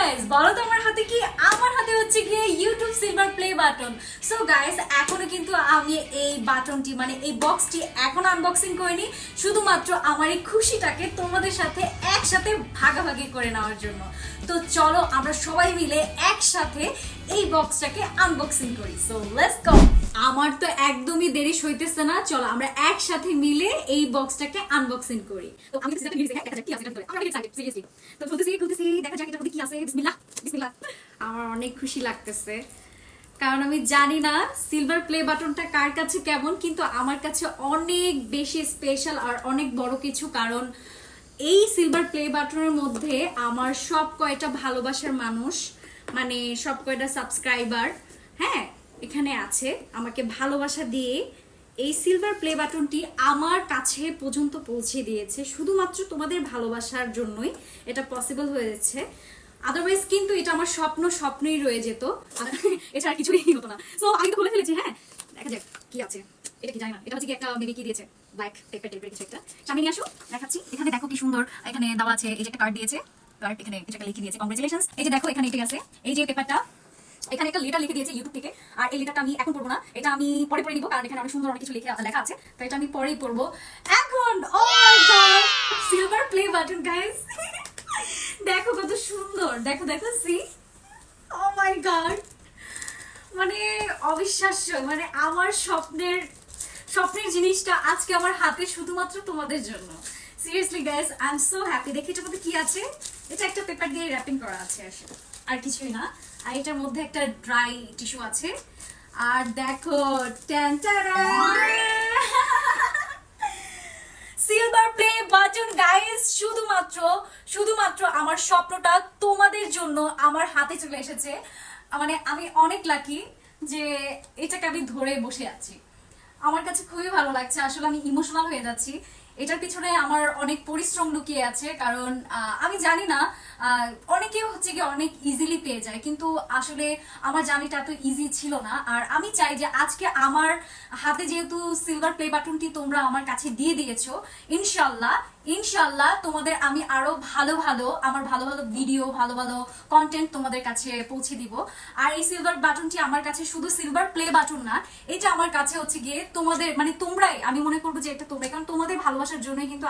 Guys বলো তো আমার হাতে কি? আমার হাতে হচ্ছে গিয়ে YouTube silver play button. So guys এখনো কিন্তু আমি এই বাটনটি মানে এই বক্সটি এখন আনবক্সিং করিনি, শুধুমাত্র আমার এই খুশিটাকে তোমাদের সাথে একসাথে ভাগাভাগি করে নেওয়ার জন্য। তো চলো আমরা সবাই মিলে একসাথে এই বক্সটাকে আনবক্সিং করি। So let's go. আমার তো একদমই দেরি সইতেছে না, চলো আমরা একসাথে মিলে এই বক্সটাকে আনবক্সিং করি। তো আমি সেটা নিয়ে দেখা যাক কি আছে এটার ভিতরে। আমি অনেক এক্সাইটেড সিরিয়াসলি। তো খুলতেছি দেখা যাক এটার মধ্যে কি আছে। বিসমিল্লাহ বিসমিল্লাহ। আমার অনেক খুশি লাগতেছে কারণ আমি জানি না সিলভার প্লে বাটনটা কার কাছে কেমন, কিন্তু আমার কাছে অনেক বেশি স্পেশাল আর অনেক বড় কিছু। কারণ এই সিলভার প্লে বাটনের মধ্যে আমার সব কয়টা ভালোবাসার মানুষ মানে সব কয়টা সাবস্ক্রাইবার, হ্যাঁ, এখানে আছে আমাকে ভালোবাসা দিয়ে এই সিলভার প্লে বাটনটি আমার কাছে পর্যন্ত পৌঁছে দিয়েছে। শুধুমাত্র তোমাদের ভালোবাসার জন্যই এটা পসিবল হয়েছে। আদারওয়াইজ কিন্তু এটা আমার স্বপ্নই রয়ে যেত, এটা আর কিছুই হতো না। সো আমি তো খুলে ফেলেছি। হ্যাঁ, দেখা যাক কি আছে। এটা কি জানি না, এটা হচ্ছে কি একটা বেবি কি দিয়েছে, ব্ল্যাক টেপের কিছু একটা। সামনে নিয়ে আসো, দেখাচ্ছি। এখানে দেখো কি সুন্দর, এখানে দেওয়া আছে এই যে একটা কার্ড দিয়েছে, কার্ড এখানে এটা লিখে দিয়েছে কংগ্রেচুলেশনস। এই যে দেখো এখানে এটাই আছে, এই যে পেপারটা, এখানে একটা লেটার লিখে দিয়েছে ইউটিউব থেকে। আর এই লেটারটা আমি এখন পড়বো না, এটা আমি পরে নিব, কারণ এখানে অনেক সুন্দর অনেক কিছু লেখা আছে, তো এটা আমি পরেই পড়বো। এখন oh my god, silver play button guys. দেখো কত সুন্দর, দেখো দেখো, সি, ও মাই গড, মানে অবিশ্বাস্য। মানে আমার স্বপ্নের জিনিসটা আজকে আমার হাতে শুধুমাত্র তোমাদের জন্য। Seriously guys, I am so happy. দেখি এটার মধ্যে কি আছে। এটা একটা পেপার দিয়ে র্যাপিং করা আছে আসলে, আর কিছুই না। আর এটার মধ্যে একটা ড্রাই টিস্যু আছে। আর দেখো সিলভার প্লে বাটন গাইস, শুধুমাত্র আমার স্বপ্নটা তোমাদের জন্য আমার হাতে চলে এসেছে। মানে আমি অনেক লাকি যে এটাকে আমি ধরে বসে আছি। আমার কাছে খুবই ভালো লাগছে, আসলে আমি ইমোশনাল হয়ে যাচ্ছি। এটার পিছনে আমার অনেক পরিশ্রম লুকিয়ে আছে, কারণ আমি জানি না, অনেকে হচ্ছে কি অনেক ইজিলি পেয়ে যায়, কিন্তু আসলে আমার জার্নিটা এত ইজি ছিল না। আর আমি চাই যে আজকে আমার হাতে যেহেতু সিলভার প্লে বাটনটি তোমরা আমার কাছে দিয়ে দিয়েছো, ইনশাল্লাহ তোমাদের আমি আরো ভালো ভালো ভিডিও, ভালো কন্টেন্ট তোমাদের কাছে পৌঁছে দিব। আর এই সিলভার বাটনটি আমার কাছে শুধু সিলভার প্লে বাটন না, এটা আমার কাছে হচ্ছে গিয়ে তোমাদের মানে তোমরাই, আমি মনে করবো যে এটা তোমরাই, কারণ তোমাদের ভালোবাসার জন্যই কিন্তু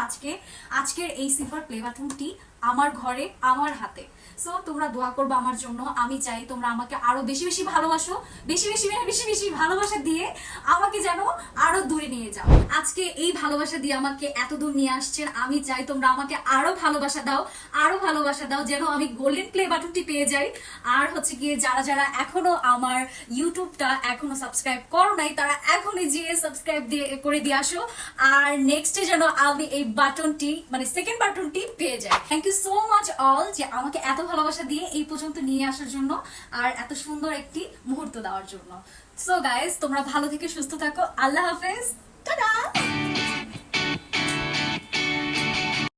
আজকের এই সিলভার প্লে বাটনটি আমার ঘরে, আমার হাতে। সো তোমরা দোয়া করবে আমার জন্য। আমি চাই তোমরা আমাকে আরো বেশি ভালোবাসো, বেশি ভালোবাসা দিয়ে আমাকে যেন আরো দূরে নিয়ে যাও। আজকে এই ভালোবাসা দিয়ে আমাকে এত দূর নিয়ে আসছেন, আমি চাই তোমরা আমাকে আরো ভালোবাসা দাও যেন আমি গোল্ডেন প্লে বাটনটি পেয়ে যাই। আর হচ্ছে গিয়ে যারা এখনো আমার ইউটিউবটা এখনো সাবস্ক্রাইব করো নাই, তারা এখনই গিয়ে সাবস্ক্রাইব করে দিয়ে আসো। আর নেক্সটে যেন আমি এই বাটনটি মানে সেকেন্ড বাটনটি পেয়ে যাই। Thank you so much all যে আমাকে এত ভালোবাসা দিয়ে এই পর্যন্ত নিয়ে আসার জন্য আর এত সুন্দর একটি মুহূর্ত দেওয়ার জন্য। সো গাইস, তোমরা ভালো থেকে সুস্থ থাকো। আল্লাহ হাফেজ, টাটা।